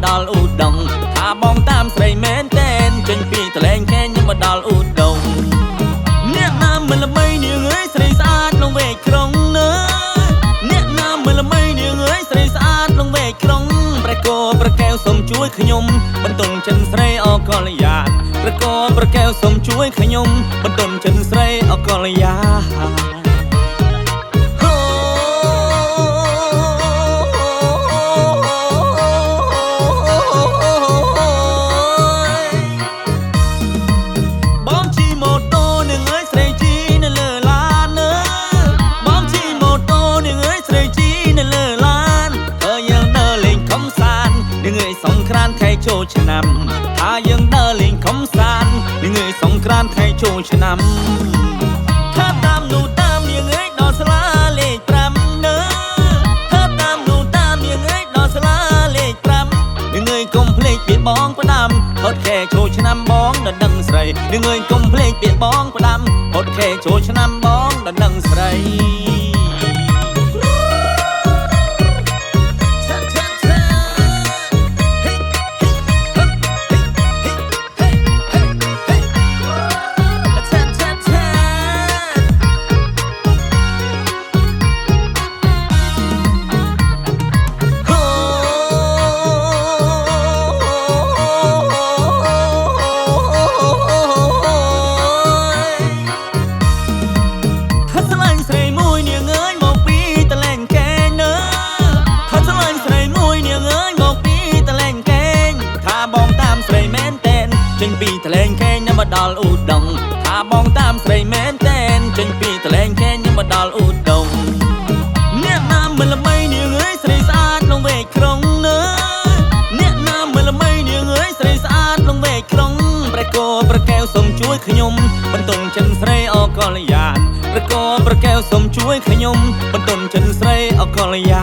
ដល់ឧដុង្គថាបងតាមស្រីមែនតែនចេញពីតលែងខេញមកដល់ឧដុង្គអ្នកណាមិនល្បីនាងអើយស្រីស្អាតលងវែកក្រុងណាអ្នកណាមិនល្បីនាងអើយស្រីស្អាតលងវែកក្រុងប្រកោប្រកែវសូមជួយខ្ញុំបន្ទន់ចិនស្រីអកលយាប្រកោប្រកែវសូមជួយខ្ញុំបន្ទន់ចិនស្រីអកលយាចូលឆ្នាំថាយើងដើរលេងកំសាន្តនាងអើយសង្ក្រាន្តថ្ងៃចូលឆ្នាំថាតាមនោះតាមនាងអើយដល់ស្លាលេខ5នៅថាតាមនោះតាមនាងអើយដល់ស្លាលេខ5នាងអើយកុំភ្លេចពាក្យបងផ្ដាំហត់ខែចូលឆ្នាំបងដល់ដឹងស្រីនាងអើយកុំភ្លេចពាក្យបងផ្ដាំហត់ខែចូលឆ្នាំបងដល់ដឹងស្រីចេញពីតលែងខេញមកដល់ឧដុង្គថាបងតាមស្រីមែនតែនចេញពីតលែងខេញមកដល់ឧដុង្គអ្នកណាមិនល្បីនាងអើយស្រីស្អាតលងវែកក្រុងណាអ្នកណាមិនល្បីនាងអើយស្រីស្អាតលងវែកក្រុងប្រកោប្រកែវសូមជួយខ្ញុំបន្ទន់ចិនស្រីអកលយាប្រកោប្រកែវសូមជួយខ្ញុំបន្ទន់ចិនស្រីអកលយា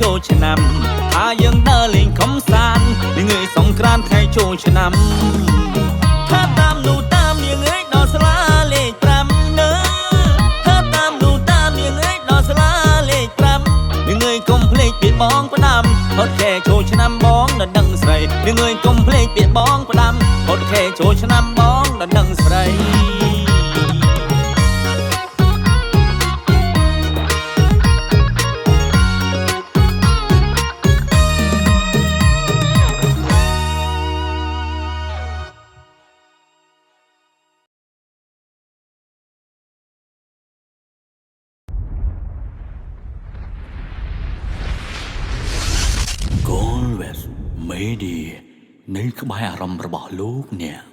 ចូលឆ្នាំថាយើងដើរលេងកំសាន្តនាងអើយសង្ក្រាន្តថ្ងៃចូលឆ្នាំថាតាមនោះតាមនាងអើយដល់ស្លាលេខ5នៅថាតាមនោះតាមនាងអើយដល់ស្លាលេខ5នាងអើយកុំភ្លេចពាក្យបងផ្ដាំហត់ខែចូលឆ្នាំបងដល់ដឹងស្រីនាងអើយកុំភ្លេចពាក្យបងផ្ដាំហត់ខែចូលឆ្នាំបងដល់ដឹងស្រីមេឌីនៃក្បែរអារម្មណ៍របស់លោកអ្នក